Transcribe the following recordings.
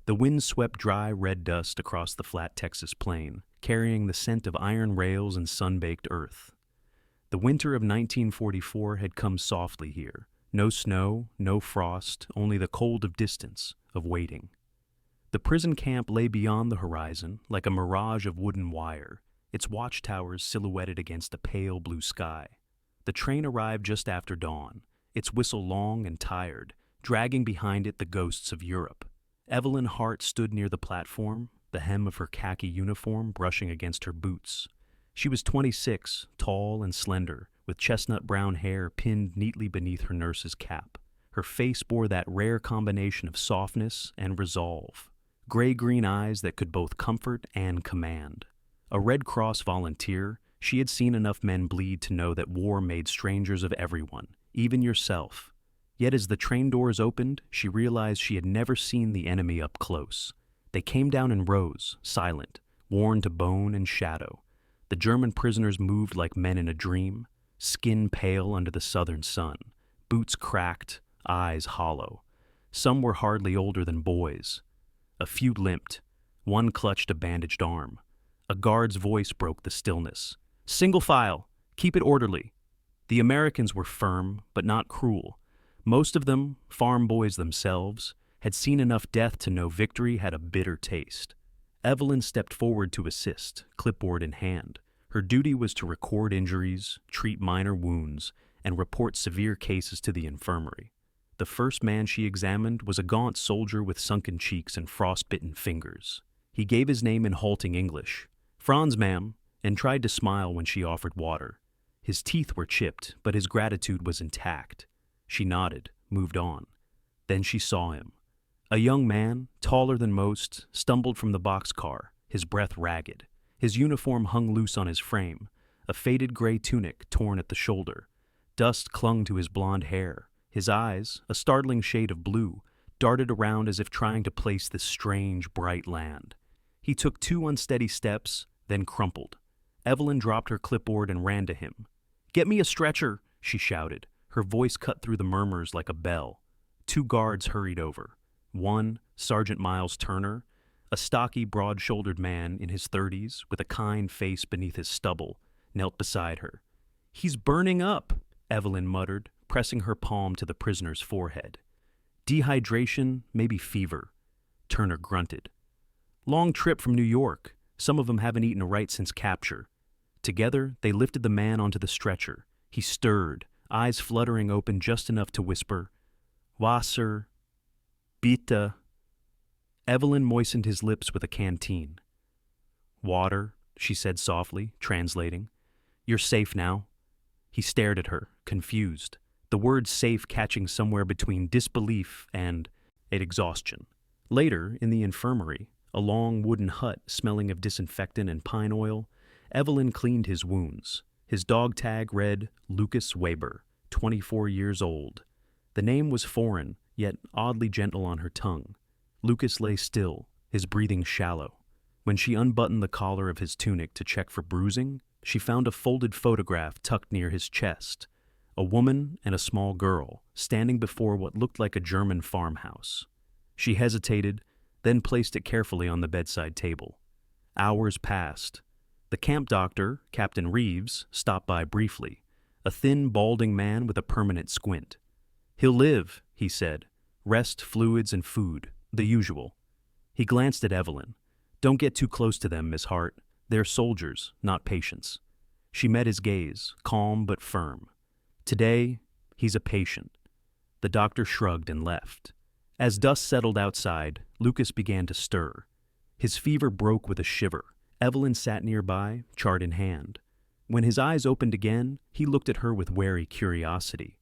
The wind swept dry red dust across the flat Texas plain, carrying the scent of iron rails and sun-baked earth. The winter of 1944 had come softly here. No snow, no frost, only the cold of distance, of waiting. The prison camp lay beyond the horizon, like a mirage of wooden wire, its watchtowers silhouetted against a pale blue sky. The train arrived just after dawn, its whistle long and tired, dragging behind it the ghosts of Europe. Evelyn Hart stood near the platform, the hem of her khaki uniform brushing against her boots. She was 26, tall and slender, with chestnut brown hair pinned neatly beneath her nurse's cap. Her face bore that rare combination of softness and resolve, gray-green eyes that could both comfort and command. A Red Cross volunteer, she had seen enough men bleed to know that war made strangers of everyone, even yourself. Yet as the train doors opened, she realized she had never seen the enemy up close. They came down in rows, silent, worn to bone and shadow. The German prisoners moved like men in a dream, skin pale under the southern sun, boots cracked, eyes hollow. Some were hardly older than boys. A few limped. One clutched a bandaged arm. A guard's voice broke the stillness. "Single file! Keep it orderly!" The Americans were firm, but not cruel. Most of them, farm boys themselves, had seen enough death to know victory had a bitter taste. Evelyn stepped forward to assist, clipboard in hand. Her duty was to record injuries, treat minor wounds, and report severe cases to the infirmary. The first man she examined was a gaunt soldier with sunken cheeks and frostbitten fingers. He gave his name in halting English, "Franz, ma'am," and tried to smile when she offered water. His teeth were chipped, but his gratitude was intact. She nodded, moved on. Then she saw him. A young man, taller than most, stumbled from the boxcar, his breath ragged. His uniform hung loose on his frame, a faded gray tunic torn at the shoulder. Dust clung to his blonde hair. His eyes, a startling shade of blue, darted around as if trying to place this strange, bright land. He took 2 unsteady steps, then crumpled. Evelyn dropped her clipboard and ran to him. "Get me a stretcher," she shouted. Her voice cut through the murmurs like a bell. 2 guards hurried over. One, Sergeant Miles Turner, a stocky, broad-shouldered man in his 30s with a kind face beneath his stubble, knelt beside her. "He's burning up," Evelyn muttered, pressing her palm to the prisoner's forehead. "Dehydration, maybe fever," Turner grunted. "Long trip from New York. Some of them haven't eaten right since capture." Together, they lifted the man onto the stretcher. He stirred, eyes fluttering open just enough to whisper, "Wasser, bitte." Evelyn moistened his lips with a canteen. "Water," she said softly, translating. "You're safe now." He stared at her, confused, the word safe catching somewhere between disbelief and exhaustion. Later, in the infirmary, a long wooden hut smelling of disinfectant and pine oil, Evelyn cleaned his wounds. His dog tag read Lucas Weber, 24 years old. The name was foreign, yet oddly gentle on her tongue. Lucas lay still, his breathing shallow. When she unbuttoned the collar of his tunic to check for bruising, she found a folded photograph tucked near his chest. A woman and a small girl, standing before what looked like a German farmhouse. She hesitated, then placed it carefully on the bedside table. Hours passed. The camp doctor, Captain Reeves, stopped by briefly, a thin, balding man with a permanent squint. "He'll live," he said. "Rest, fluids, and food, the usual." He glanced at Evelyn. "Don't get too close to them, Miss Hart. They're soldiers, not patients." She met his gaze, calm but firm. "Today, he's a patient." The doctor shrugged and left. As dust settled outside, Lucas began to stir. His fever broke with a shiver. Evelyn sat nearby, chart in hand. When his eyes opened again, he looked at her with wary curiosity.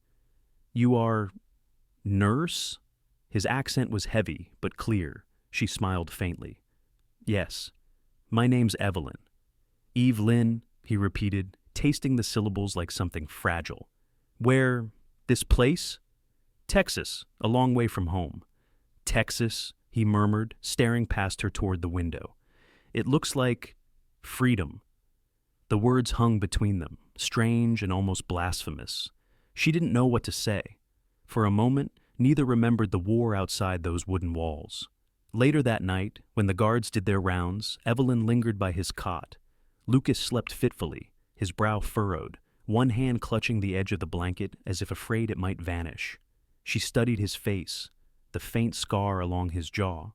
"You are... nurse?" His accent was heavy, but clear. She smiled faintly. "Yes. My name's Evelyn." "Evelyn," he repeated, tasting the syllables like something fragile. "Where... this place?" "Texas, a long way from home." "Texas," he murmured, staring past her toward the window. "It looks like... freedom." The words hung between them, strange and almost blasphemous. She didn't know what to say. For a moment, neither remembered the war outside those wooden walls. Later that night, when the guards did their rounds, Evelyn lingered by his cot. Lucas slept fitfully, his brow furrowed, one hand clutching the edge of the blanket as if afraid it might vanish. She studied his face, the faint scar along his jaw,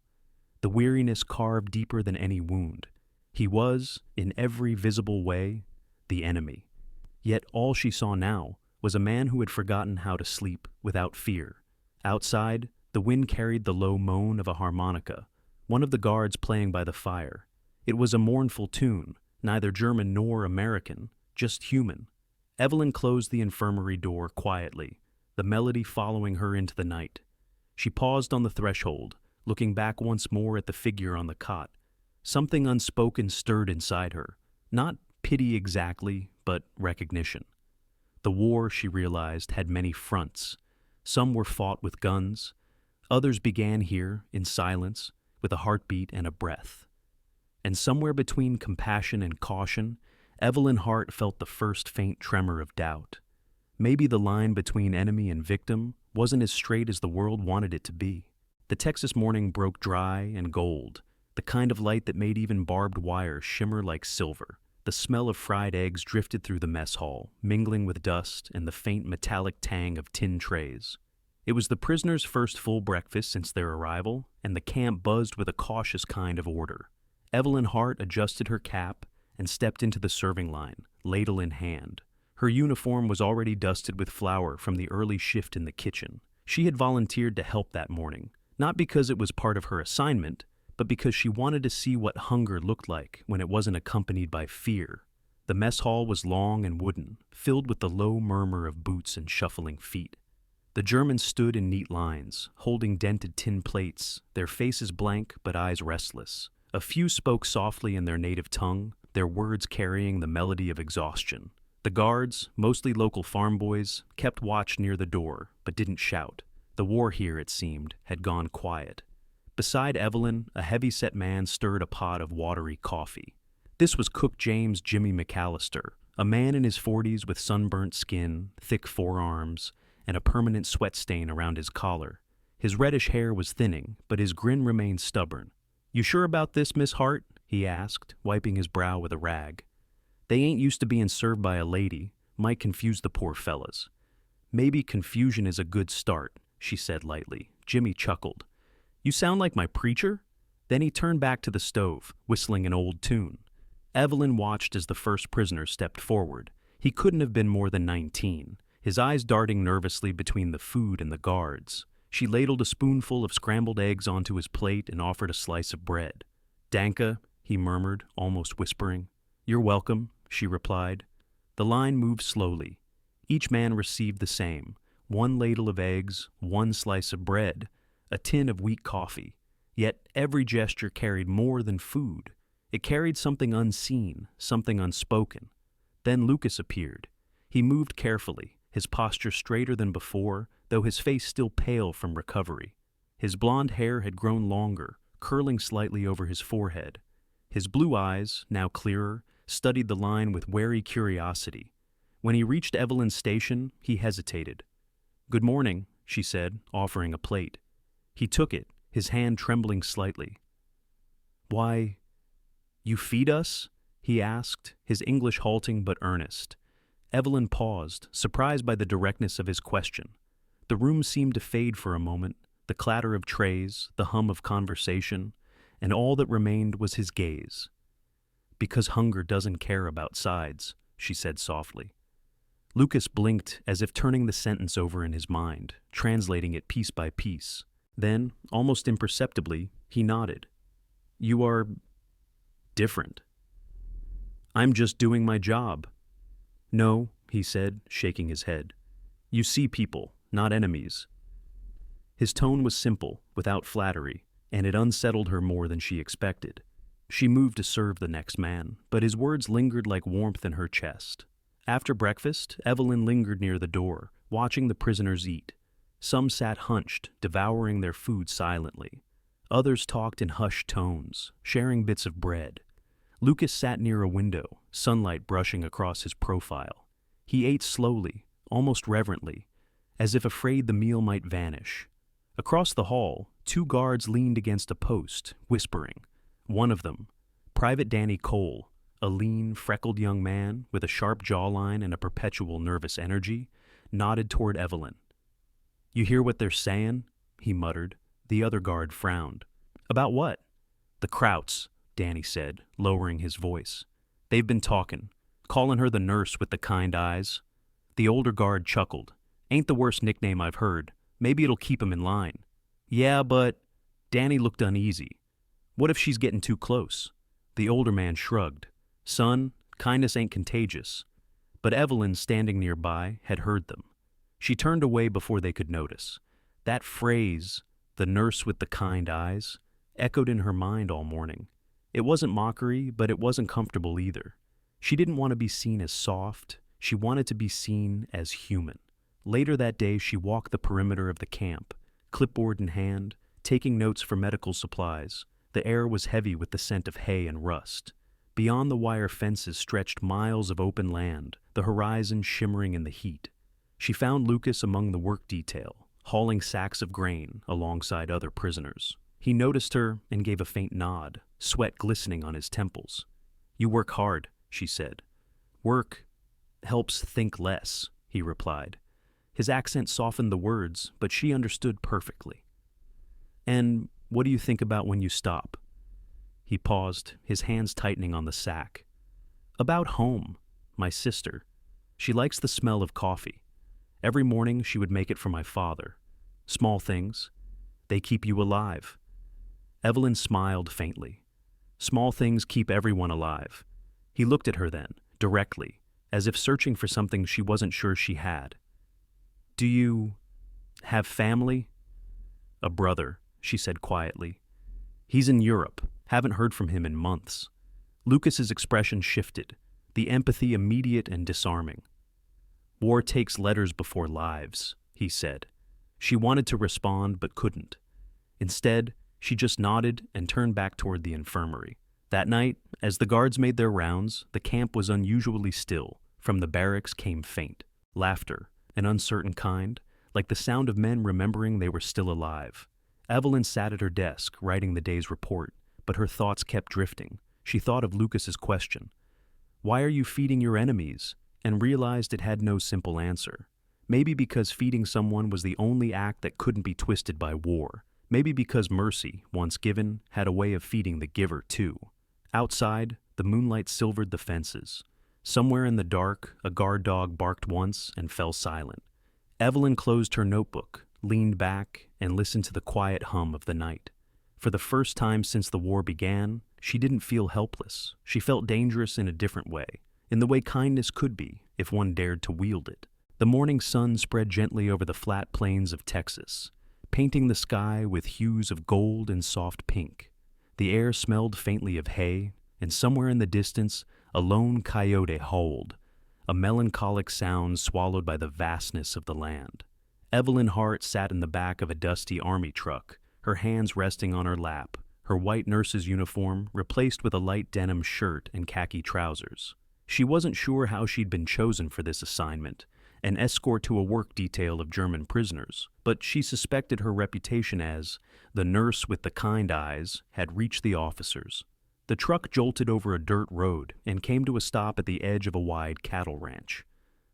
the weariness carved deeper than any wound. He was, in every visible way, the enemy. Yet all she saw now was a man who had forgotten how to sleep without fear. Outside, the wind carried the low moan of a harmonica, one of the guards playing by the fire. It was a mournful tune, neither German nor American, just human. Evelyn closed the infirmary door quietly, the melody following her into the night. She paused on the threshold, looking back once more at the figure on the cot. Something unspoken stirred inside her, not pity exactly, but recognition. The war, she realized, had many fronts. Some were fought with guns. Others began here, in silence, with a heartbeat and a breath. And somewhere between compassion and caution, Evelyn Hart felt the first faint tremor of doubt. Maybe the line between enemy and victim wasn't as straight as the world wanted it to be. The Texas morning broke dry and gold, the kind of light that made even barbed wire shimmer like silver. The smell of fried eggs drifted through the mess hall, mingling with dust and the faint metallic tang of tin trays. It was the prisoners' first full breakfast since their arrival, and the camp buzzed with a cautious kind of order. Evelyn Hart adjusted her cap and stepped into the serving line, ladle in hand. Her uniform was already dusted with flour from the early shift in the kitchen. She had volunteered to help that morning, not because it was part of her assignment, but because she wanted to see what hunger looked like when it wasn't accompanied by fear. The mess hall was long and wooden, filled with the low murmur of boots and shuffling feet. The Germans stood in neat lines, holding dented tin plates, their faces blank but eyes restless. A few spoke softly in their native tongue, their words carrying the melody of exhaustion. The guards, mostly local farm boys, kept watch near the door, but didn't shout. The war here, it seemed, had gone quiet. Beside Evelyn, a heavy-set man stirred a pot of watery coffee. This was Cook James Jimmy McAllister, a man in his 40s with sunburnt skin, thick forearms, and a permanent sweat stain around his collar. His reddish hair was thinning, but his grin remained stubborn. "You sure about this, Miss Hart?" he asked, wiping his brow with a rag. "They ain't used to being served by a lady. Might confuse the poor fellas." "Maybe confusion is a good start," she said lightly. Jimmy chuckled. "You sound like my preacher?" Then he turned back to the stove, whistling an old tune. Evelyn watched as the first prisoner stepped forward. He couldn't have been more than 19, his eyes darting nervously between the food and the guards. She ladled a spoonful of scrambled eggs onto his plate and offered a slice of bread. "Danka," he murmured, almost whispering. "You're welcome," she replied. The line moved slowly. Each man received the same, one ladle of eggs, one slice of bread, a tin of weak coffee. Yet every gesture carried more than food. It carried something unseen, something unspoken. Then Lucas appeared. He moved carefully, his posture straighter than before, though his face still pale from recovery. His blonde hair had grown longer, curling slightly over his forehead. His blue eyes, now clearer, studied the line with wary curiosity. When he reached Evelyn's station, he hesitated. "Good morning," she said, offering a plate. He took it, his hand trembling slightly. "Why, you feed us?" he asked, his English halting but earnest. Evelyn paused, surprised by the directness of his question. The room seemed to fade for a moment, the clatter of trays, the hum of conversation, and all that remained was his gaze. "Because hunger doesn't care about sides," she said softly. Lucas blinked as if turning the sentence over in his mind, translating it piece by piece. Then, almost imperceptibly, he nodded. "You are different." "I'm just doing my job." "No," he said, shaking his head. "You see people, not enemies." His tone was simple, without flattery, and it unsettled her more than she expected. She moved to serve the next man, but his words lingered like warmth in her chest. After breakfast, Evelyn lingered near the door, watching the prisoners eat. Some sat hunched, devouring their food silently. Others talked in hushed tones, sharing bits of bread. Lucas sat near a window, sunlight brushing across his profile. He ate slowly, almost reverently, as if afraid the meal might vanish. Across the hall, 2 guards leaned against a post, whispering. One of them, Private Danny Cole, a lean, freckled young man with a sharp jawline and a perpetual nervous energy, nodded toward Evelyn. "You hear what they're saying?" he muttered. The other guard frowned. "About what?" "The Krauts," Danny said, lowering his voice. "They've been talking, calling her the nurse with the kind eyes." The older guard chuckled. "Ain't the worst nickname I've heard. Maybe it'll keep 'em in line." "Yeah, but—" Danny looked uneasy. "What if she's getting too close?" The older man shrugged. "Son, kindness ain't contagious." But Evelyn, standing nearby, had heard them. She turned away before they could notice. That phrase, "the nurse with the kind eyes," echoed in her mind all morning. It wasn't mockery, but it wasn't comfortable either. She didn't want to be seen as soft. She wanted to be seen as human. Later that day, she walked the perimeter of the camp, clipboard in hand, taking notes for medical supplies. The air was heavy with the scent of hay and rust. Beyond the wire fences stretched miles of open land, the horizon shimmering in the heat. She found Lucas among the work detail, hauling sacks of grain alongside other prisoners. He noticed her and gave a faint nod, sweat glistening on his temples. "You work hard," she said. "Work helps think less," he replied. His accent softened the words, but she understood perfectly. "And what do you think about when you stop?" He paused, his hands tightening on the sack. "About home, my sister. She likes the smell of coffee. Every morning she would make it for my father. Small things. They keep you alive." Evelyn smiled faintly. "Small things keep everyone alive." He looked at her then, directly, as if searching for something she wasn't sure she had. "Do you have family?" "A brother," she said quietly. "He's in Europe. Haven't heard from him in months." Lucas's expression shifted, the empathy immediate and disarming. "War takes letters before lives," he said. She wanted to respond but couldn't. Instead, she just nodded and turned back toward the infirmary. That night, as the guards made their rounds, the camp was unusually still. From the barracks came faint laughter, an uncertain kind, like the sound of men remembering they were still alive. Evelyn sat at her desk, writing the day's report, but her thoughts kept drifting. She thought of Lucas's question, "Why are you feeding your enemies?" and realized it had no simple answer. Maybe because feeding someone was the only act that couldn't be twisted by war. Maybe because mercy, once given, had a way of feeding the giver too. Outside, the moonlight silvered the fences. Somewhere in the dark, a guard dog barked once and fell silent. Evelyn closed her notebook, leaned back, and listened to the quiet hum of the night. For the first time since the war began, she didn't feel helpless. She felt dangerous in a different way, in the way kindness could be if one dared to wield it. The morning sun spread gently over the flat plains of Texas, painting the sky with hues of gold and soft pink. The air smelled faintly of hay, and somewhere in the distance, a lone coyote howled, a melancholic sound swallowed by the vastness of the land. Evelyn Hart sat in the back of a dusty army truck, her hands resting on her lap, her white nurse's uniform replaced with a light denim shirt and khaki trousers. She wasn't sure how she'd been chosen for this assignment, an escort to a work detail of German prisoners, but she suspected her reputation as the nurse with the kind eyes had reached the officers. The truck jolted over a dirt road and came to a stop at the edge of a wide cattle ranch.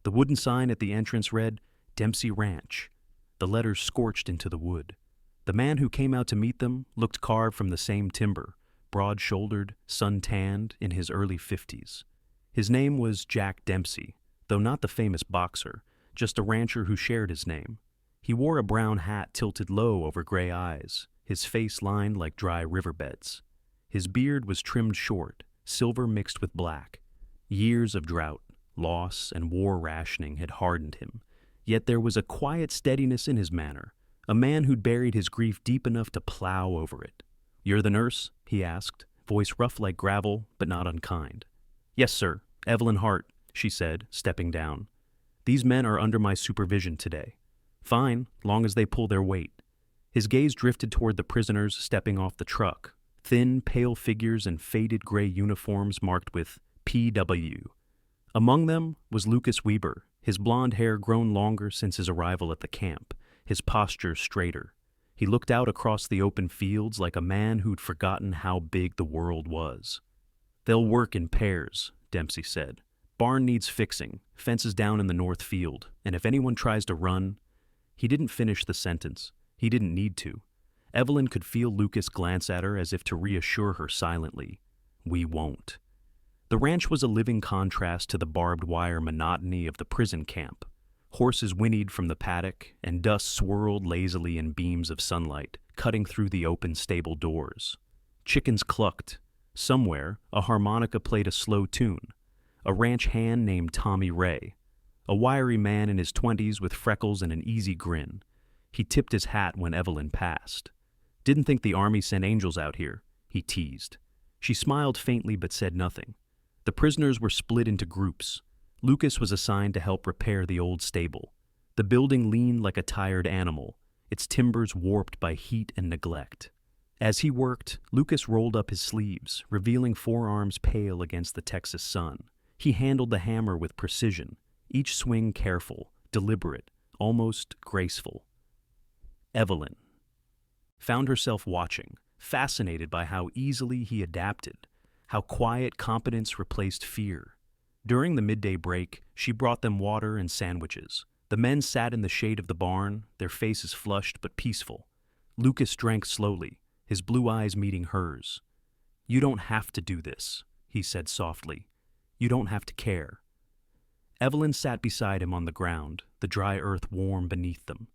The wooden sign at the entrance read, "Dempsey Ranch," the letters scorched into the wood. The man who came out to meet them looked carved from the same timber, broad-shouldered, sun-tanned, in his early 50s. His name was Jack Dempsey, though not the famous boxer, just a rancher who shared his name. He wore a brown hat tilted low over gray eyes, his face lined like dry riverbeds. His beard was trimmed short, silver mixed with black. Years of drought, loss, and war rationing had hardened him, yet there was a quiet steadiness in his manner, a man who'd buried his grief deep enough to plow over it. "You're the nurse?" he asked, voice rough like gravel, but not unkind. "Yes, sir. Evelyn Hart," she said, stepping down. "These men are under my supervision today." "Fine, long as they pull their weight." His gaze drifted toward the prisoners stepping off the truck, thin, pale figures in faded gray uniforms marked with PW. Among them was Lucas Weber, his blonde hair grown longer since his arrival at the camp, his posture straighter. He looked out across the open fields like a man who'd forgotten how big the world was. "They'll work in pairs," Dempsey said. "Barn needs fixing, fences down in the north field, and if anyone tries to run—" He didn't finish the sentence. He didn't need to. Evelyn could feel Lucas glance at her as if to reassure her silently. "We won't." The ranch was a living contrast to the barbed wire monotony of the prison camp. Horses whinnied from the paddock, and dust swirled lazily in beams of sunlight, cutting through the open stable doors. Chickens clucked. Somewhere, a harmonica played a slow tune. A ranch hand named Tommy Ray. A wiry man in his 20s with freckles and an easy grin. He tipped his hat when Evelyn passed. "Didn't think the army sent angels out here," he teased. She smiled faintly but said nothing. The prisoners were split into groups. Lucas was assigned to help repair the old stable. The building leaned like a tired animal, its timbers warped by heat and neglect. As he worked, Lucas rolled up his sleeves, revealing forearms pale against the Texas sun. He handled the hammer with precision, each swing careful, deliberate, almost graceful. Evelyn found herself watching, fascinated by how easily he adapted, how quiet competence replaced fear. During the midday break, she brought them water and sandwiches. The men sat in the shade of the barn, their faces flushed but peaceful. Lucas drank slowly, his blue eyes meeting hers. "You don't have to do this," he said softly. "You don't have to care." Evelyn sat beside him on the ground, the dry earth warm beneath them.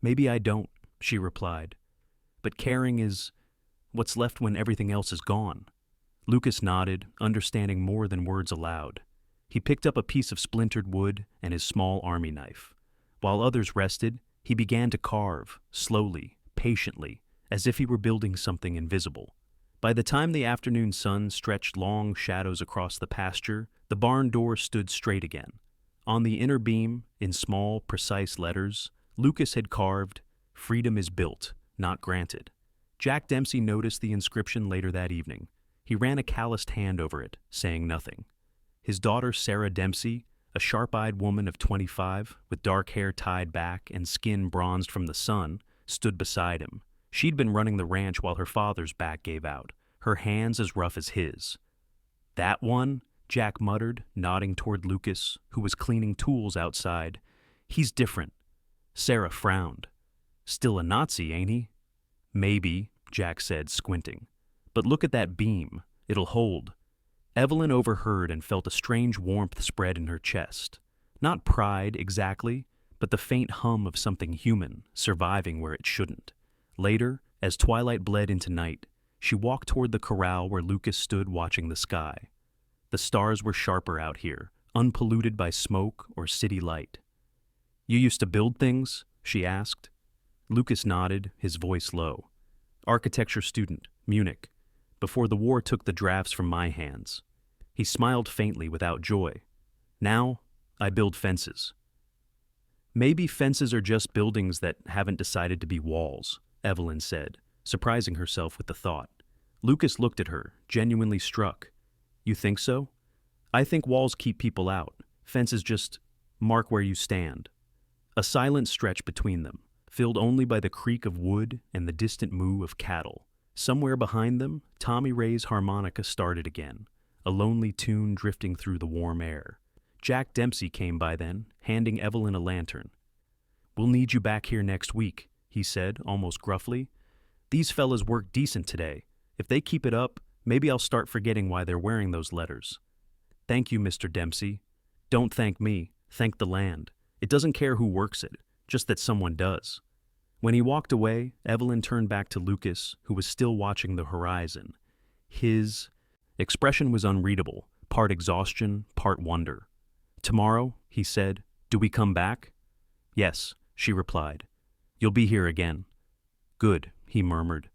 "Maybe I don't," she replied. "But caring is what's left when everything else is gone." Lucas nodded, understanding more than words allowed. He picked up a piece of splintered wood and his small army knife. While others rested, he began to carve, slowly, patiently, as if he were building something invisible. By the time the afternoon sun stretched long shadows across the pasture, the barn door stood straight again. On the inner beam, in small, precise letters, Lucas had carved, "Freedom is built, not granted." Jack Dempsey noticed the inscription later that evening. He ran a calloused hand over it, saying nothing. His daughter Sarah Dempsey, a sharp-eyed woman of 25, with dark hair tied back and skin bronzed from the sun, stood beside him. She'd been running the ranch while her father's back gave out, her hands as rough as his. "That one?" Jack muttered, nodding toward Lucas, who was cleaning tools outside. "He's different." Sarah frowned. "Still a Nazi, ain't he?" "Maybe," Jack said, squinting. "But look at that beam. It'll hold." Evelyn overheard and felt a strange warmth spread in her chest. Not pride, exactly, but the faint hum of something human, surviving where it shouldn't. Later, as twilight bled into night, she walked toward the corral where Lucas stood watching the sky. The stars were sharper out here, unpolluted by smoke or city light. "You used to build things?" she asked. Lucas nodded, his voice low. "Architecture student, Munich. Before the war took the drafts from my hands." He smiled faintly without joy. "Now, I build fences." "Maybe fences are just buildings that haven't decided to be walls," Evelyn said, surprising herself with the thought. Lucas looked at her, genuinely struck. "You think so?" "I think walls keep people out. Fences just mark where you stand." A silence stretched between them, filled only by the creak of wood and the distant moo of cattle. Somewhere behind them, Tommy Ray's harmonica started again, a lonely tune drifting through the warm air. Jack Dempsey came by then, handing Evelyn a lantern. "We'll need you back here next week," he said, almost gruffly. "These fellas work decent today. If they keep it up, maybe I'll start forgetting why they're wearing those letters." "Thank you, Mr. Dempsey." "Don't thank me. Thank the land. It doesn't care who works it, just that someone does." When he walked away, Evelyn turned back to Lucas, who was still watching the horizon. His expression was unreadable, part exhaustion, part wonder. "Tomorrow," he said, "do we come back?" "Yes," she replied. "You'll be here again." "Good," he murmured.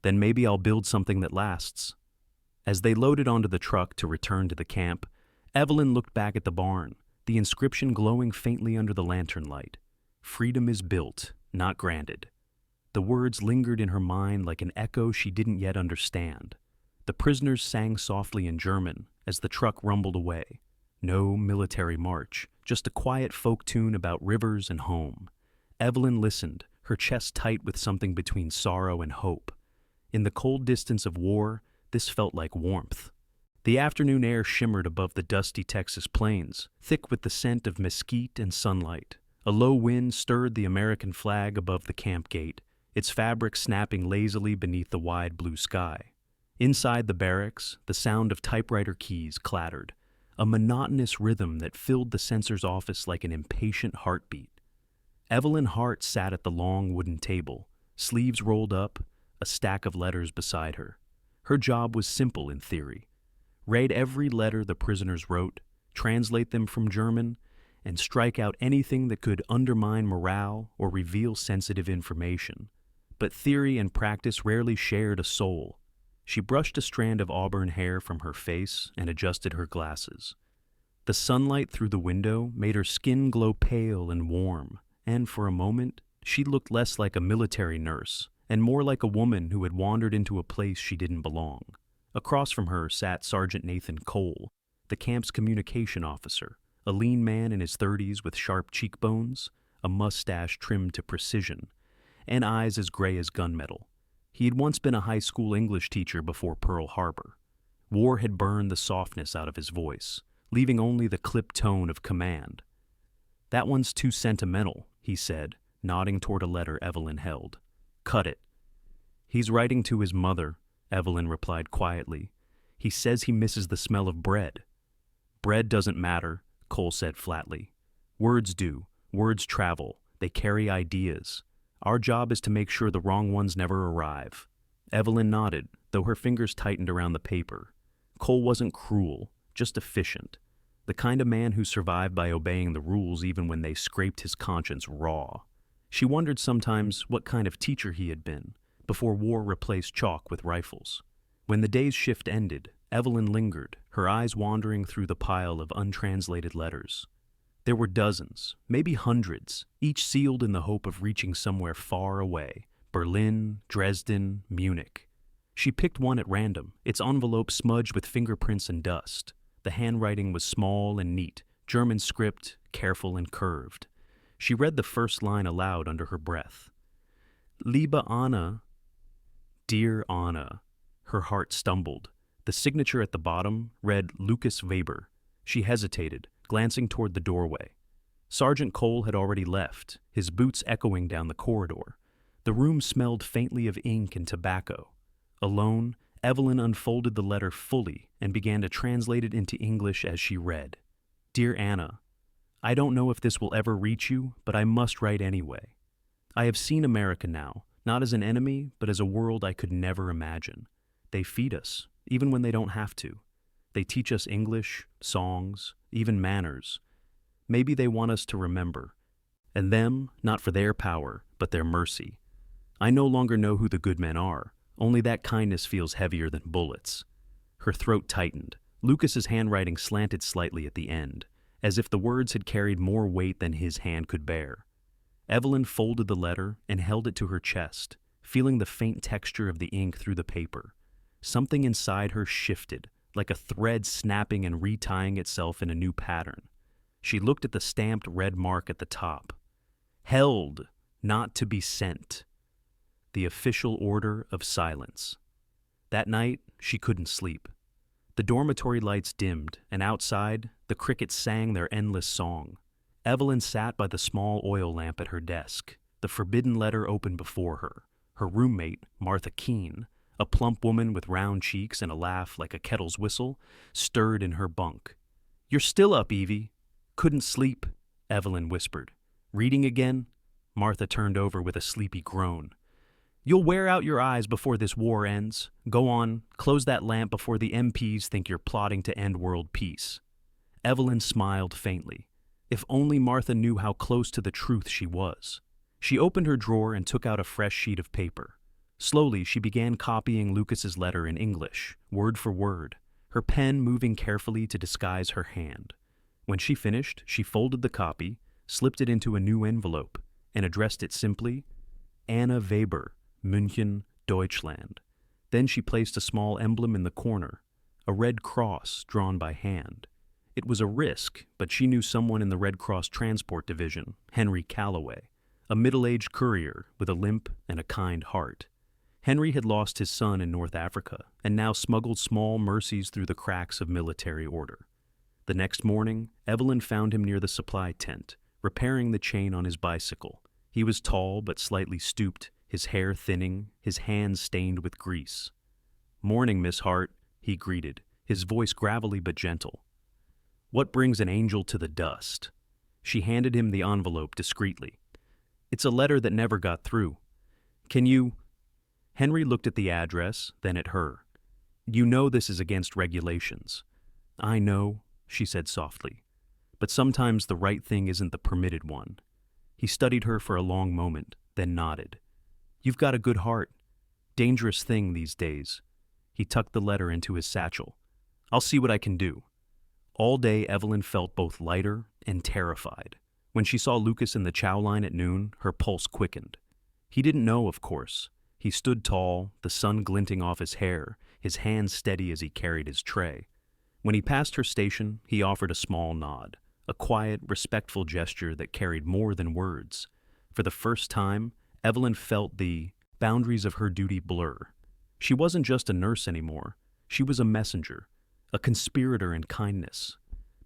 "Then maybe I'll build something that lasts." As they loaded onto the truck to return to the camp, Evelyn looked back at the barn, the inscription glowing faintly under the lantern light. "Freedom is built, not granted." The words lingered in her mind like an echo she didn't yet understand. The prisoners sang softly in German as the truck rumbled away. No military march, just a quiet folk tune about rivers and home. Evelyn listened, her chest tight with something between sorrow and hope. In the cold distance of war, this felt like warmth. The afternoon air shimmered above the dusty Texas plains, thick with the scent of mesquite and sunlight. A low wind stirred the American flag above the camp gate, its fabric snapping lazily beneath the wide blue sky. Inside the barracks, the sound of typewriter keys clattered, a monotonous rhythm that filled the censor's office like an impatient heartbeat. Evelyn Hart sat at the long wooden table, sleeves rolled up, a stack of letters beside her. Her job was simple in theory. Read every letter the prisoners wrote, translate them from German, and strike out anything that could undermine morale or reveal sensitive information. But theory and practice rarely shared a soul. She brushed a strand of auburn hair from her face and adjusted her glasses. The sunlight through the window made her skin glow pale and warm, and for a moment, she looked less like a military nurse and more like a woman who had wandered into a place she didn't belong. Across from her sat Sergeant Nathan Cole, the camp's communication officer, a lean man in his 30s with sharp cheekbones, a mustache trimmed to precision, and eyes as gray as gunmetal. He had once been a high school English teacher before Pearl Harbor. War had burned the softness out of his voice, leaving only the clipped tone of command. "That one's too sentimental," he said, nodding toward a letter Evelyn held. "Cut it." "He's writing to his mother," Evelyn replied quietly. "He says he misses the smell of bread." "Bread doesn't matter," Cole said flatly. "Words do. Words travel. They carry ideas. Our job is to make sure the wrong ones never arrive." Evelyn nodded, though her fingers tightened around the paper. Cole wasn't cruel, just efficient. The kind of man who survived by obeying the rules even when they scraped his conscience raw. She wondered sometimes what kind of teacher he had been, before war replaced chalk with rifles. When the day's shift ended, Evelyn lingered, her eyes wandering through the pile of untranslated letters. There were dozens, maybe hundreds, each sealed in the hope of reaching somewhere far away: Berlin, Dresden, Munich. She picked one at random, its envelope smudged with fingerprints and dust. The handwriting was small and neat, German script, careful and curved. She read the first line aloud under her breath. "Liebe Anna." "Dear Anna." Her heart stumbled. The signature at the bottom read Lucas Weber. She hesitated, glancing toward the doorway. Sergeant Cole had already left, his boots echoing down the corridor. The room smelled faintly of ink and tobacco. Alone, Evelyn unfolded the letter fully and began to translate it into English as she read. "Dear Anna, I don't know if this will ever reach you, but I must write anyway. I have seen America now, not as an enemy, but as a world I could never imagine. They feed us, even when they don't have to. They teach us English, songs, even manners. Maybe they want us to remember. And them, not for their power, but their mercy. I no longer know who the good men are. Only that kindness feels heavier than bullets." Her throat tightened. Lucas's handwriting slanted slightly at the end, as if the words had carried more weight than his hand could bear. Evelyn folded the letter and held it to her chest, feeling the faint texture of the ink through the paper. Something inside her shifted, like a thread snapping and retying itself in a new pattern. She looked at the stamped red mark at the top. "Held, not to be sent." The official order of silence. That night, she couldn't sleep. The dormitory lights dimmed, and outside, the crickets sang their endless song. Evelyn sat by the small oil lamp at her desk, the forbidden letter open before her. Her roommate, Martha Keene, a plump woman with round cheeks and a laugh like a kettle's whistle, stirred in her bunk. "You're still up, Evie." "Couldn't sleep," Evelyn whispered. "Reading again?" Martha turned over with a sleepy groan. "You'll wear out your eyes before this war ends. Go on, close that lamp before the MPs think you're plotting to end world peace." Evelyn smiled faintly. If only Martha knew how close to the truth she was. She opened her drawer and took out a fresh sheet of paper. Slowly, she began copying Lucas's letter in English, word for word, her pen moving carefully to disguise her hand. When she finished, she folded the copy, slipped it into a new envelope, and addressed it simply, "Anna Weber, München, Deutschland." Then she placed a small emblem in the corner, a red cross drawn by hand. It was a risk, but she knew someone in the Red Cross Transport Division, Henry Calloway, a middle-aged courier with a limp and a kind heart. Henry had lost his son in North Africa and now smuggled small mercies through the cracks of military order. The next morning, Evelyn found him near the supply tent, repairing the chain on his bicycle. He was tall but slightly stooped, his hair thinning, his hands stained with grease. "Morning, Miss Hart," he greeted, his voice gravelly but gentle. "What brings an angel to the dust?" She handed him the envelope discreetly. "It's a letter that never got through. Can you—" Henry looked at the address, then at her. "You know this is against regulations." "I know," she said softly. "But sometimes the right thing isn't the permitted one." He studied her for a long moment, then nodded. "You've got a good heart. Dangerous thing these days." He tucked the letter into his satchel. "I'll see what I can do." All day Evelyn felt both lighter and terrified. When she saw Lucas in the chow line at noon, her pulse quickened. He didn't know, of course. He stood tall, the sun glinting off his hair, his hands steady as he carried his tray. When he passed her station, he offered a small nod, a quiet, respectful gesture that carried more than words. For the first time, Evelyn felt the boundaries of her duty blur. She wasn't just a nurse anymore. She was a messenger, a conspirator in kindness.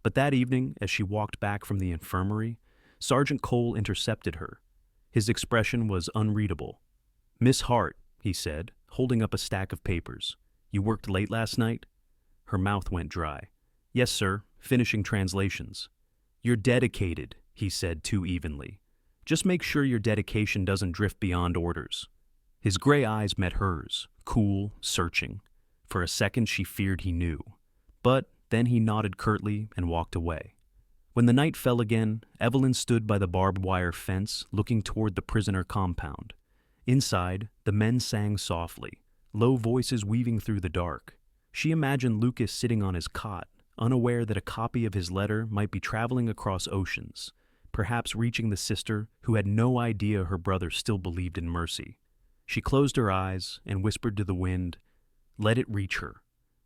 But that evening, as she walked back from the infirmary, Sergeant Cole intercepted her. His expression was unreadable. "Miss Hart," he said, holding up a stack of papers. "You worked late last night?" Her mouth went dry. "Yes, sir, finishing translations." "You're dedicated," he said too evenly. "Just make sure your dedication doesn't drift beyond orders." His gray eyes met hers, cool, searching. For a second she feared he knew. But then he nodded curtly and walked away. When the night fell again, Evelyn stood by the barbed wire fence, looking toward the prisoner compound. Inside, the men sang softly, low voices weaving through the dark. She imagined Lucas sitting on his cot, unaware that a copy of his letter might be traveling across oceans, perhaps reaching the sister who had no idea her brother still believed in mercy. She closed her eyes and whispered to the wind, "Let it reach her."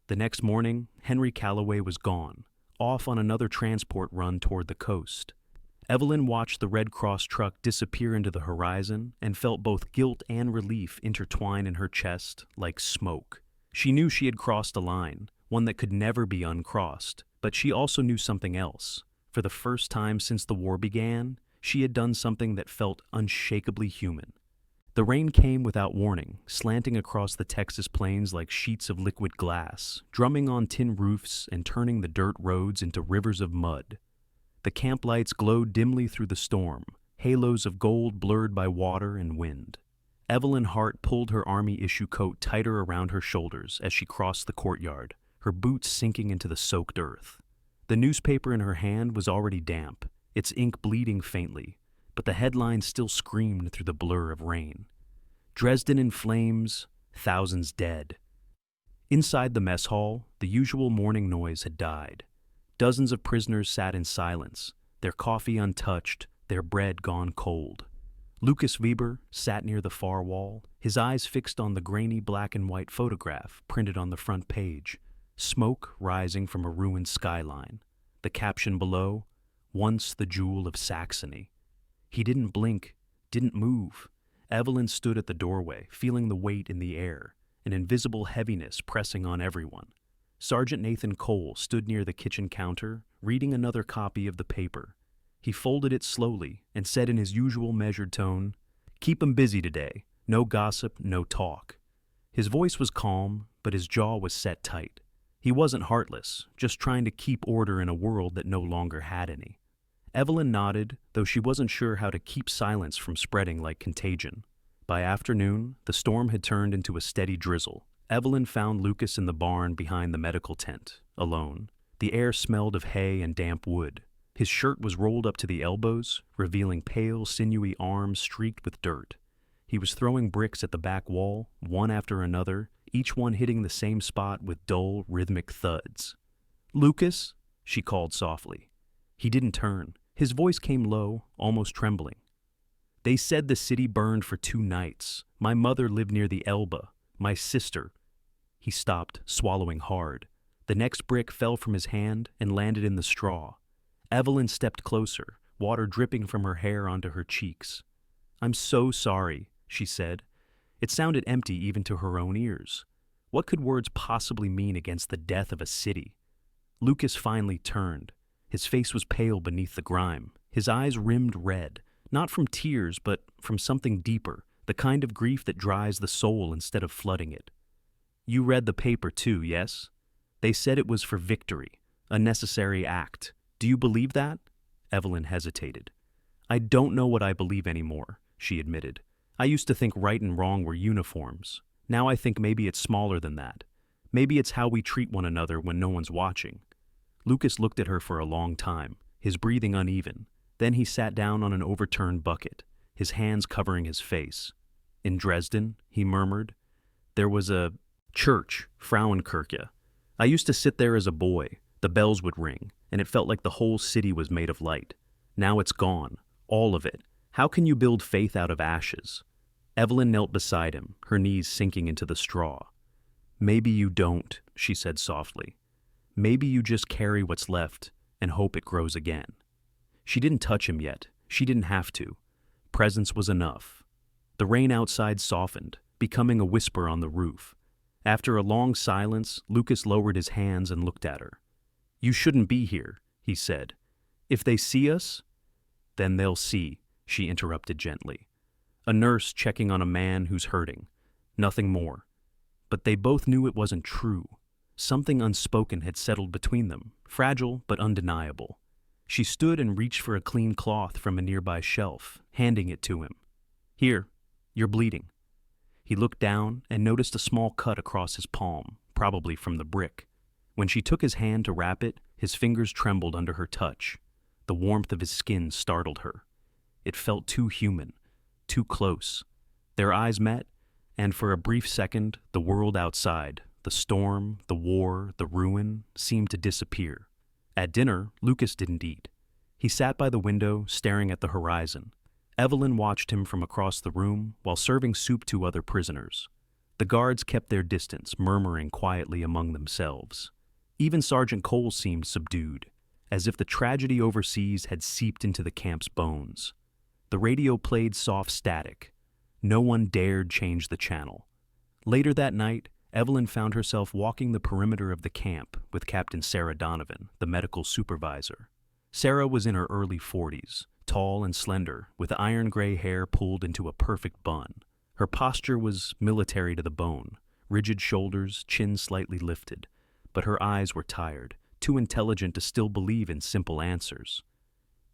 The next morning, Henry Calloway was gone, off on another transport run toward the coast. Evelyn watched the Red Cross truck disappear into the horizon and felt both guilt and relief intertwine in her chest like smoke. She knew she had crossed a line, one that could never be uncrossed, but she also knew something else. For the first time since the war began, she had done something that felt unshakably human. The rain came without warning, slanting across the Texas plains like sheets of liquid glass, drumming on tin roofs and turning the dirt roads into rivers of mud. The camp lights glowed dimly through the storm, halos of gold blurred by water and wind. Evelyn Hart pulled her army-issue coat tighter around her shoulders as she crossed the courtyard, her boots sinking into the soaked earth. The newspaper in her hand was already damp, its ink bleeding faintly, but the headlines still screamed through the blur of rain. "Dresden in flames, thousands dead." Inside the mess hall, the usual morning noise had died. Dozens of prisoners sat in silence, their coffee untouched, their bread gone cold. Lucas Weber sat near the far wall, his eyes fixed on the grainy black and white photograph printed on the front page, smoke rising from a ruined skyline. The caption below, "Once the jewel of Saxony." He didn't blink, didn't move. Evelyn stood at the doorway, feeling the weight in the air, an invisible heaviness pressing on everyone. Sergeant Nathan Cole stood near the kitchen counter, reading another copy of the paper. He folded it slowly and said in his usual measured tone, "Keep 'em busy today. No gossip, no talk." His voice was calm, but his jaw was set tight. He wasn't heartless, just trying to keep order in a world that no longer had any. Evelyn nodded, though she wasn't sure how to keep silence from spreading like contagion. By afternoon, the storm had turned into a steady drizzle. Evelyn found Lucas in the barn behind the medical tent, alone. The air smelled of hay and damp wood. His shirt was rolled up to the elbows, revealing pale, sinewy arms streaked with dirt. He was throwing bricks at the back wall, one after another, each one hitting the same spot with dull, rhythmic thuds. "Lucas?" she called softly. He didn't turn. His voice came low, almost trembling. "They said the city burned for 2 nights. My mother lived near the Elbe. My sister." He stopped, swallowing hard. The next brick fell from his hand and landed in the straw. Evelyn stepped closer, water dripping from her hair onto her cheeks. "I'm so sorry," she said. It sounded empty even to her own ears. What could words possibly mean against the death of a city? Lucas finally turned. His face was pale beneath the grime, his eyes rimmed red, not from tears but from something deeper, the kind of grief that dries the soul instead of flooding it. "You read the paper too, yes? They said it was for victory, a necessary act. Do you believe that?" Evelyn hesitated. "I don't know what I believe anymore," she admitted. "I used to think right and wrong were uniforms. Now I think maybe it's smaller than that. Maybe it's how we treat one another when no one's watching." Lucas looked at her for a long time, his breathing uneven. Then he sat down on an overturned bucket, his hands covering his face. "In Dresden," he murmured, "there was a church, Frauenkirche. I used to sit there as a boy. The bells would ring, and it felt like the whole city was made of light. Now it's gone, all of it. How can you build faith out of ashes?" Evelyn knelt beside him, her knees sinking into the straw. "Maybe you don't," she said softly. "Maybe you just carry what's left and hope it grows again." She didn't touch him yet. She didn't have to. Presence was enough. The rain outside softened, becoming a whisper on the roof. After a long silence, Lucas lowered his hands and looked at her. "You shouldn't be here," he said. "If they see us—" "Then they'll see," she interrupted gently. "A nurse checking on a man who's hurting. Nothing more." But they both knew it wasn't true. Something unspoken had settled between them, fragile but undeniable. She stood and reached for a clean cloth from a nearby shelf, handing it to him. "Here, you're bleeding." He looked down and noticed a small cut across his palm, probably from the brick. When she took his hand to wrap it, his fingers trembled under her touch. The warmth of his skin startled her. It felt too human, too close. Their eyes met, and for a brief second, the world outside, the storm, the war, the ruin, seemed to disappear. At dinner, Lucas didn't eat. He sat by the window, staring at the horizon. Evelyn watched him from across the room while serving soup to other prisoners. The guards kept their distance, murmuring quietly among themselves. Even Sergeant Cole seemed subdued, as if the tragedy overseas had seeped into the camp's bones. The radio played soft static. No one dared change the channel. Later that night, Evelyn found herself walking the perimeter of the camp with Captain Sarah Donovan, the medical supervisor. Sarah was in her early 40s, tall and slender, with iron-gray hair pulled into a perfect bun. Her posture was military to the bone, rigid shoulders, chin slightly lifted, but her eyes were tired, too intelligent to still believe in simple answers.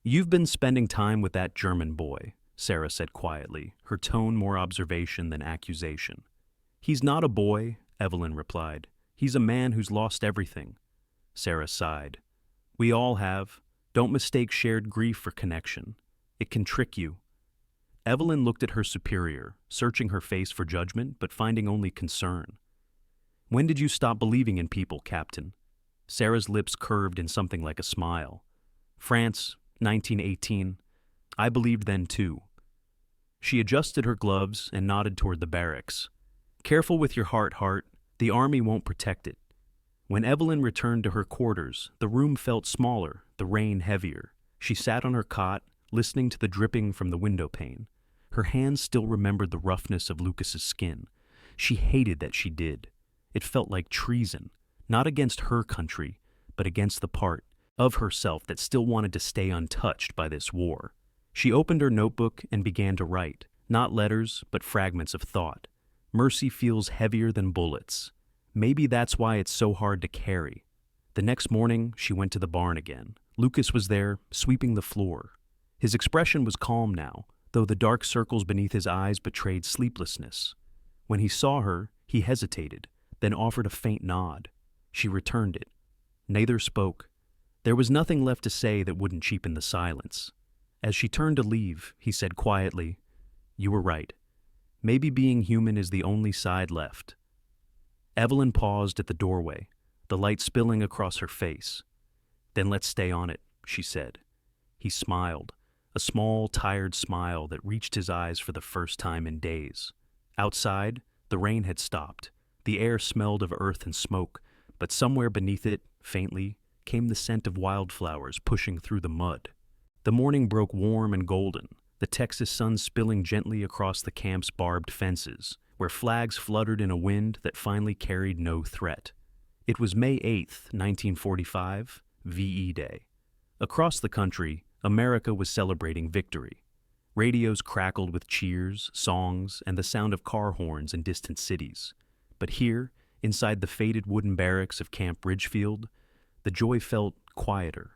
"You've been spending time with that German boy," Sarah said quietly, her tone more observation than accusation. "He's not a boy," Evelyn replied. "He's a man who's lost everything." Sarah sighed. "We all have. Don't mistake shared grief for connection. It can trick you." Evelyn looked at her superior, searching her face for judgment, but finding only concern. "When did you stop believing in people, Captain?" Sarah's lips curved in something like a smile. "France, 1918. I believed then too." She adjusted her gloves and nodded toward the barracks. "Careful with your heart, Hart. The army won't protect it." When Evelyn returned to her quarters, the room felt smaller, the rain heavier. She sat on her cot, listening to the dripping from the window pane. Her hands still remembered the roughness of Lucas's skin. She hated that she did. It felt like treason, not against her country, but against the part of herself that still wanted to stay untouched by this war. She opened her notebook and began to write, not letters, but fragments of thought. Mercy feels heavier than bullets. Maybe that's why it's so hard to carry. The next morning, she went to the barn again. Lucas was there, sweeping the floor. His expression was calm now, though the dark circles beneath his eyes betrayed sleeplessness. When he saw her, he hesitated, then offered a faint nod. She returned it. Neither spoke. There was nothing left to say that wouldn't cheapen the silence. As she turned to leave, he said quietly, "You were right. Maybe being human is the only side left." Evelyn paused at the doorway, the light spilling across her face. "Then let's stay on it," she said. He smiled, a small, tired smile that reached his eyes for the first time in days. Outside, the rain had stopped. The air smelled of earth and smoke, but somewhere beneath it, faintly, came the scent of wildflowers pushing through the mud. The morning broke warm and golden, the Texas sun spilling gently across the camp's barbed fences, where flags fluttered in a wind that finally carried no threat. It was May 8th, 1945, VE Day. Across the country, America was celebrating victory. Radios crackled with cheers, songs, and the sound of car horns in distant cities. But here, inside the faded wooden barracks of Camp Ridgefield, the joy felt quieter,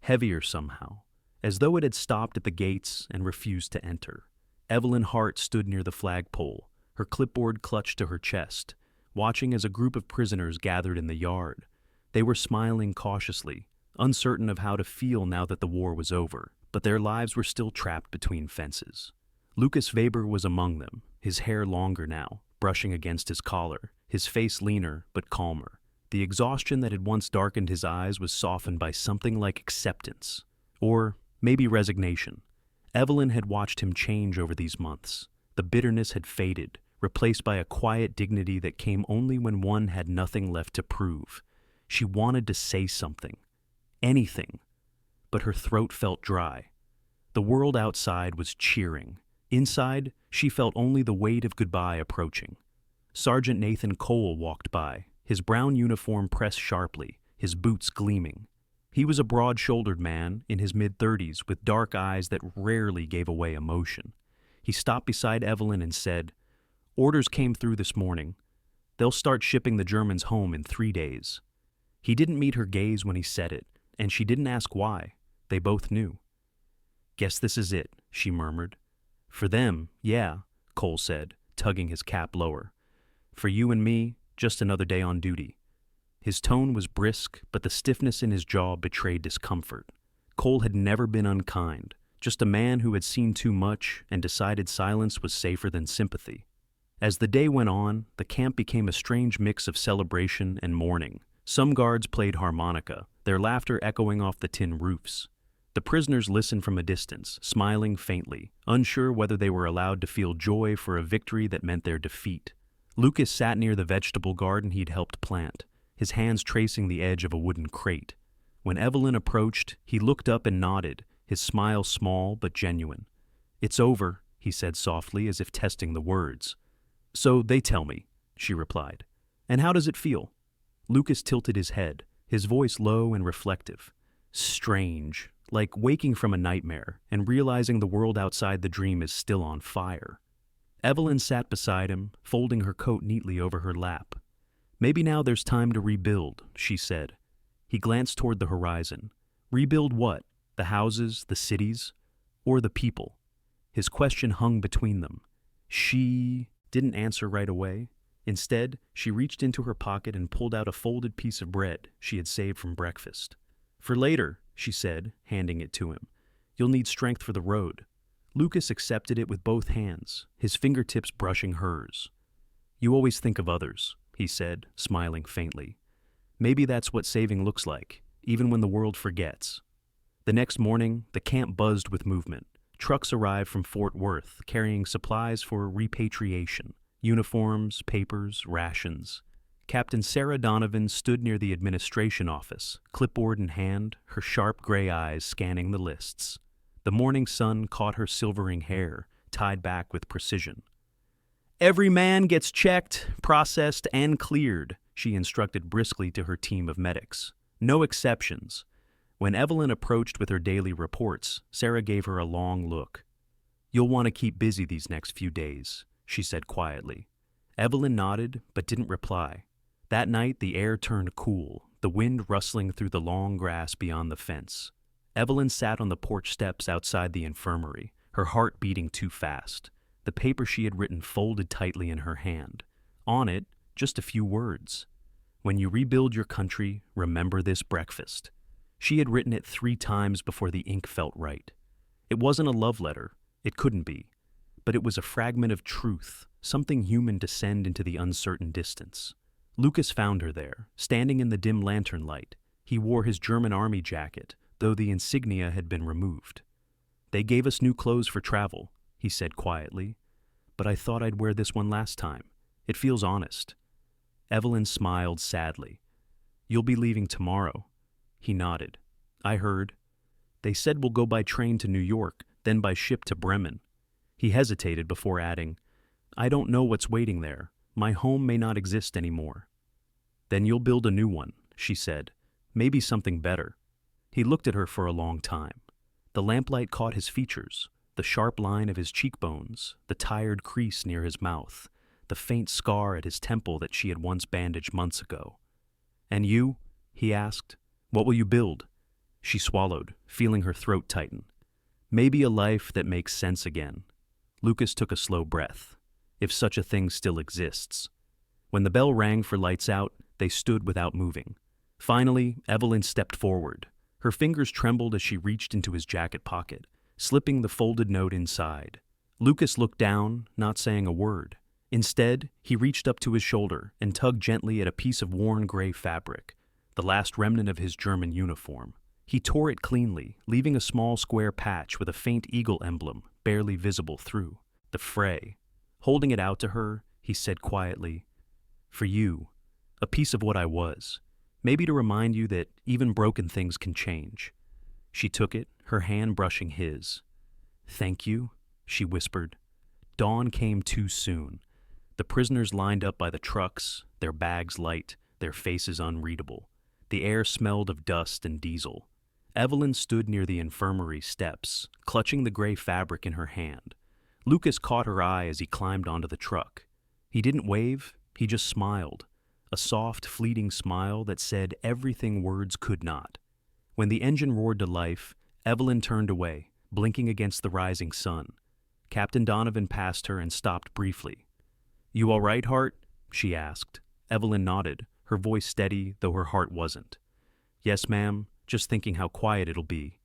heavier somehow, as though it had stopped at the gates and refused to enter. Evelyn Hart stood near the flagpole, her clipboard clutched to her chest, watching as a group of prisoners gathered in the yard. They were smiling cautiously, uncertain of how to feel now that the war was over, but their lives were still trapped between fences. Lucas Weber was among them, his hair longer now, brushing against his collar, his face leaner but calmer. The exhaustion that had once darkened his eyes was softened by something like acceptance, or maybe resignation. Evelyn had watched him change over these months. The bitterness had faded, replaced by a quiet dignity that came only when one had nothing left to prove. She wanted to say something, anything, but her throat felt dry. The world outside was cheering. Inside, she felt only the weight of goodbye approaching. Sergeant Nathan Cole walked by, his brown uniform pressed sharply, his boots gleaming. He was a broad-shouldered man in his mid-30s with dark eyes that rarely gave away emotion. He stopped beside Evelyn and said, "Orders came through this morning. They'll start shipping the Germans home in 3 days." He didn't meet her gaze when he said it, and she didn't ask why. They both knew. "Guess this is it," she murmured. "For them, yeah," Cole said, tugging his cap lower. "For you and me, just another day on duty." His tone was brisk, but the stiffness in his jaw betrayed discomfort. Cole had never been unkind, just a man who had seen too much and decided silence was safer than sympathy. As the day went on, the camp became a strange mix of celebration and mourning. Some guards played harmonica, their laughter echoing off the tin roofs. The prisoners listened from a distance, smiling faintly, unsure whether they were allowed to feel joy for a victory that meant their defeat. Lucas sat near the vegetable garden he'd helped plant, his hands tracing the edge of a wooden crate. When Evelyn approached, he looked up and nodded, his smile small but genuine. "It's over," he said softly, as if testing the words. "So they tell me," she replied. "And how does it feel?" Lucas tilted his head, his voice low and reflective. "Strange, like waking from a nightmare and realizing the world outside the dream is still on fire." Evelyn sat beside him, folding her coat neatly over her lap. "Maybe now there's time to rebuild," she said. He glanced toward the horizon. Rebuild what? The houses, the cities, or the people? His question hung between them. She didn't answer right away. Instead, she reached into her pocket and pulled out a folded piece of bread she had saved from breakfast. "For later," she said, handing it to him. "You'll need strength for the road." Lucas accepted it with both hands, his fingertips brushing hers. "You always think of others," he said, smiling faintly. "Maybe that's what saving looks like, even when the world forgets." The next morning, the camp buzzed with movement. Trucks arrived from Fort Worth, carrying supplies for repatriation, uniforms, papers, rations. Captain Sarah Donovan stood near the administration office, clipboard in hand, her sharp gray eyes scanning the lists. The morning sun caught her silvering hair, tied back with precision. "Every man gets checked, processed, and cleared," she instructed briskly to her team of medics. "No exceptions." When Evelyn approached with her daily reports, Sarah gave her a long look. "You'll want to keep busy these next few days," she said quietly. Evelyn nodded, but didn't reply. That night, the air turned cool, the wind rustling through the long grass beyond the fence. Evelyn sat on the porch steps outside the infirmary, her heart beating too fast. The paper she had written folded tightly in her hand. On it, just a few words. "When you rebuild your country, remember this breakfast." She had written it 3 times before the ink felt right. It wasn't a love letter. It couldn't be. But it was a fragment of truth, something human to send into the uncertain distance. Lucas found her there, standing in the dim lantern light. He wore his German army jacket, though the insignia had been removed. "They gave us new clothes for travel," he said quietly. "But I thought I'd wear this one last time. It feels honest." Evelyn smiled sadly. "You'll be leaving tomorrow." He nodded. "I heard. They said we'll go by train to New York, then by ship to Bremen. He hesitated before adding, "I don't know what's waiting there. My home may not exist anymore." "Then you'll build a new one," she said. "Maybe something better." He looked at her for a long time. The lamplight caught his features, the sharp line of his cheekbones, the tired crease near his mouth, the faint scar at his temple that she had once bandaged months ago. "And you?" he asked. "What will you build?" She swallowed, feeling her throat tighten. "Maybe a life that makes sense again." Lucas took a slow breath. If such a thing still exists. When the bell rang for lights out, they stood without moving. Finally, Evelyn stepped forward. Her fingers trembled as she reached into his jacket pocket, slipping the folded note inside. Lucas looked down, not saying a word. Instead, he reached up to his shoulder and tugged gently at a piece of worn gray fabric, the last remnant of his German uniform. He tore it cleanly, leaving a small square patch with a faint eagle emblem barely visible through. The fray. Holding it out to her, he said quietly, "For you, a piece of what I was. Maybe to remind you that even broken things can change." She took it, her hand brushing his. "Thank you," she whispered. Dawn came too soon. The prisoners lined up by the trucks, their bags light, their faces unreadable. The air smelled of dust and diesel. Evelyn stood near the infirmary steps, clutching the gray fabric in her hand. Lucas caught her eye as he climbed onto the truck. He didn't wave, he just smiled. A soft, fleeting smile that said everything words could not. When the engine roared to life, Evelyn turned away, blinking against the rising sun. Captain Donovan passed her and stopped briefly. "You all right, Hart?" she asked. Evelyn nodded, her voice steady, though her heart wasn't. "Yes, ma'am, just thinking how quiet it'll be."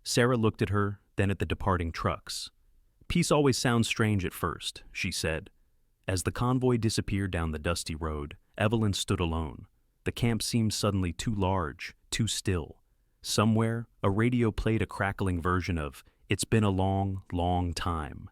Sarah looked at her, then at the departing trucks. "Peace always sounds strange at first," she said. As the convoy disappeared down the dusty road, Evelyn stood alone. The camp seemed suddenly too large, too still. Somewhere, a radio played a crackling version of "It's Been a Long, Long Time."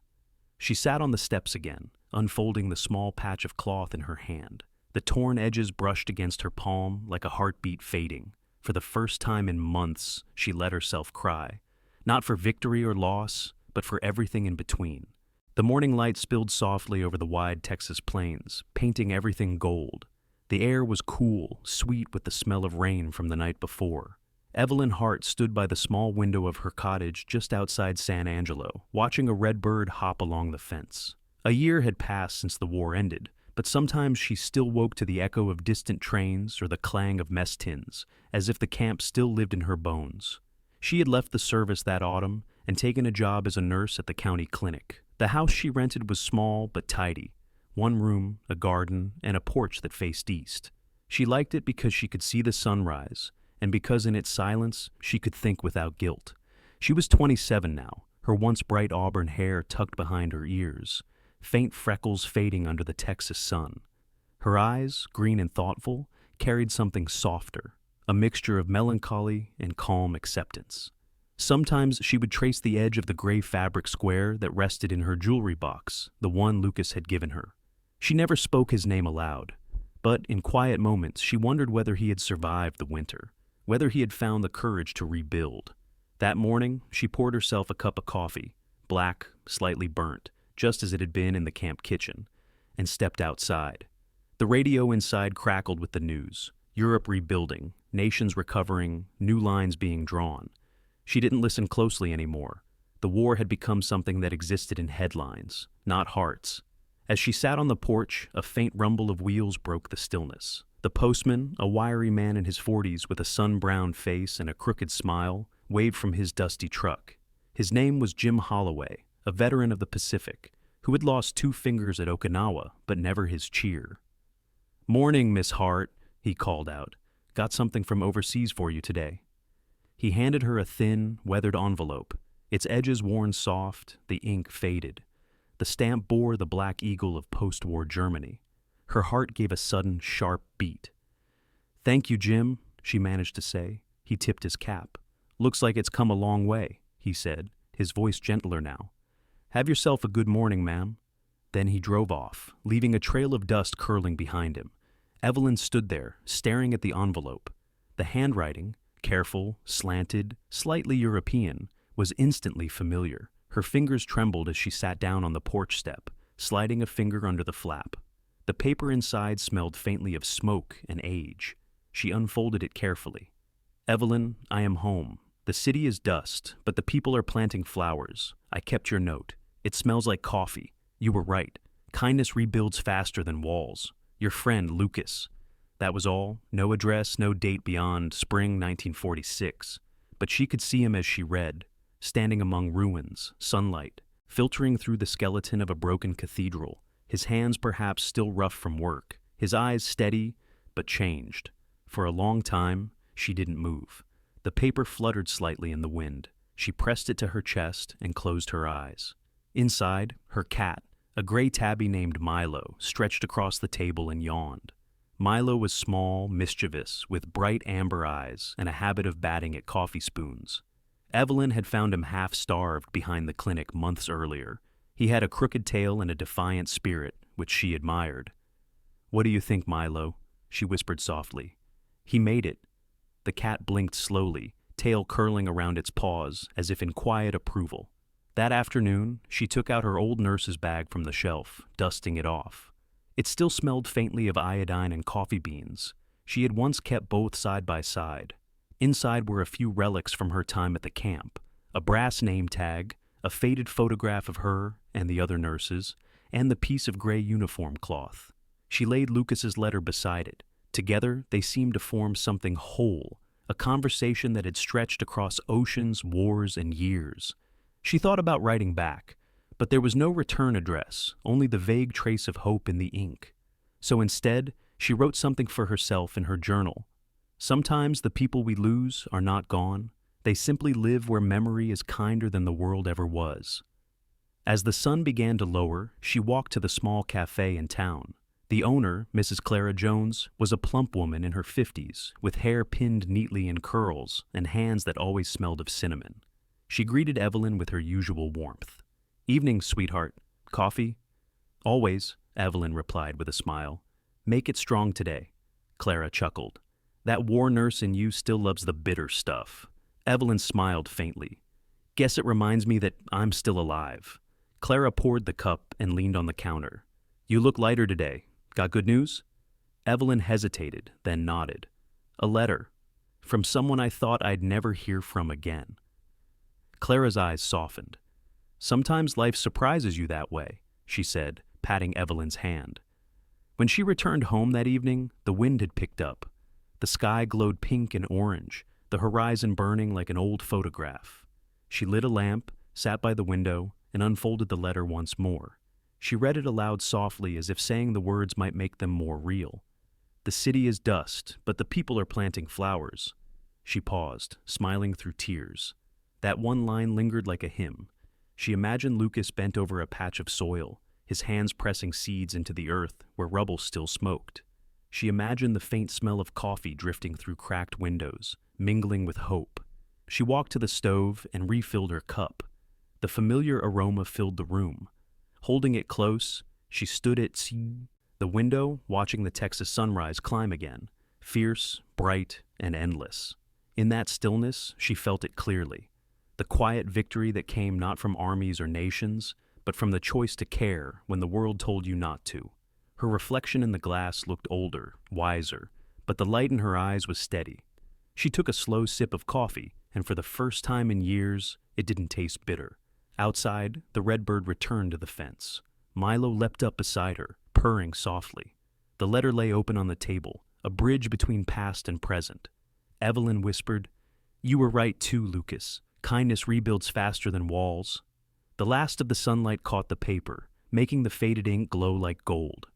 She sat on the steps again, unfolding the small patch of cloth in her hand. The torn edges brushed against her palm like a heartbeat fading. For the first time in months, she let herself cry. Not for victory or loss, but for everything in between. The morning light spilled softly over the wide Texas plains, painting everything gold. The air was cool, sweet with the smell of rain from the night before. Evelyn Hart stood by the small window of her cottage just outside San Angelo, watching a red bird hop along the fence. A year had passed since the war ended, but sometimes she still woke to the echo of distant trains or the clang of mess tins, as if the camp still lived in her bones. She had left the service that autumn and taken a job as a nurse at the county clinic. The house she rented was small but tidy. One room, a garden, and a porch that faced east. She liked it because she could see the sunrise, and because in its silence she could think without guilt. She was 27 now, her once bright auburn hair tucked behind her ears, faint freckles fading under the Texas sun. Her eyes, green and thoughtful, carried something softer, a mixture of melancholy and calm acceptance. Sometimes she would trace the edge of the gray fabric square that rested in her jewelry box, the one Lucas had given her. She never spoke his name aloud, but in quiet moments she wondered whether he had survived the winter, whether he had found the courage to rebuild. That morning, she poured herself a cup of coffee, black, slightly burnt, just as it had been in the camp kitchen, and stepped outside. The radio inside crackled with the news. Europe rebuilding, nations recovering, new lines being drawn. She didn't listen closely anymore. The war had become something that existed in headlines, not hearts. As she sat on the porch, a faint rumble of wheels broke the stillness. The postman, a wiry man in his 40s with a sun-browned face and a crooked smile, waved from his dusty truck. His name was Jim Holloway, a veteran of the Pacific, who had lost 2 fingers at Okinawa, but never his cheer. "Morning, Miss Hart," he called out. "Got something from overseas for you today." He handed her a thin, weathered envelope, its edges worn soft, the ink faded. The stamp bore the black eagle of post-war Germany. Her heart gave a sudden, sharp beat. "Thank you, Jim," she managed to say. He tipped his cap. "Looks like it's come a long way," he said, his voice gentler now. "Have yourself a good morning, ma'am." Then he drove off, leaving a trail of dust curling behind him. Evelyn stood there, staring at the envelope. The handwriting, careful, slanted, slightly European, was instantly familiar. Her fingers trembled as she sat down on the porch step, sliding a finger under the flap. The paper inside smelled faintly of smoke and age. She unfolded it carefully. "Evelyn, I am home. The city is dust, but the people are planting flowers. I kept your note. It smells like coffee. You were right. Kindness rebuilds faster than walls. Your friend, Lucas." That was all. No address, no date beyond spring 1946. But she could see him as she read, standing among ruins, sunlight, filtering through the skeleton of a broken cathedral, his hands perhaps still rough from work, his eyes steady, but changed. For a long time, she didn't move. The paper fluttered slightly in the wind. She pressed it to her chest and closed her eyes. Inside, her cat, a gray tabby named Milo, stretched across the table and yawned. Milo was small, mischievous, with bright amber eyes and a habit of batting at coffee spoons. Evelyn had found him half-starved behind the clinic months earlier. He had a crooked tail and a defiant spirit, which she admired. "What do you think, Milo?" she whispered softly. "He made it." The cat blinked slowly, tail curling around its paws as if in quiet approval. That afternoon, she took out her old nurse's bag from the shelf, dusting it off. It still smelled faintly of iodine and coffee beans. She had once kept both side by side. Inside were a few relics from her time at the camp, a brass name tag, a faded photograph of her and the other nurses, and the piece of gray uniform cloth. She laid Lucas's letter beside it. Together, they seemed to form something whole, a conversation that had stretched across oceans, wars, and years. She thought about writing back, but there was no return address, only the vague trace of hope in the ink. So instead, she wrote something for herself in her journal. "Sometimes the people we lose are not gone. They simply live where memory is kinder than the world ever was." As the sun began to lower, she walked to the small cafe in town. The owner, Mrs. Clara Jones, was a plump woman in her 50s, with hair pinned neatly in curls and hands that always smelled of cinnamon. She greeted Evelyn with her usual warmth. "Evening, sweetheart. Coffee?" "Always," Evelyn replied with a smile. "Make it strong today." Clara chuckled. "That war nurse in you still loves the bitter stuff." Evelyn smiled faintly. "Guess it reminds me that I'm still alive." Clara poured the cup and leaned on the counter. "You look lighter today. Got good news?" Evelyn hesitated, then nodded. "A letter. From someone I thought I'd never hear from again." Clara's eyes softened. "Sometimes life surprises you that way," she said, patting Evelyn's hand. When she returned home that evening, the wind had picked up. The sky glowed pink and orange, the horizon burning like an old photograph. She lit a lamp, sat by the window, and unfolded the letter once more. She read it aloud softly as if saying the words might make them more real. "The city is dust, but the people are planting flowers." She paused, smiling through tears. That one line lingered like a hymn. She imagined Lucas bent over a patch of soil, his hands pressing seeds into the earth where rubble still smoked. She imagined the faint smell of coffee drifting through cracked windows, mingling with hope. She walked to the stove and refilled her cup. The familiar aroma filled the room. Holding it close, she stood at the window, watching the Texas sunrise climb again, fierce, bright, and endless. In that stillness, she felt it clearly. The quiet victory that came not from armies or nations, but from the choice to care when the world told you not to. Her reflection in the glass looked older, wiser, but the light in her eyes was steady. She took a slow sip of coffee, and for the first time in years, it didn't taste bitter. Outside, the redbird returned to the fence. Milo leapt up beside her, purring softly. The letter lay open on the table, a bridge between past and present. Evelyn whispered, "You were right too, Lucas. Kindness rebuilds faster than walls." The last of the sunlight caught the paper, making the faded ink glow like gold.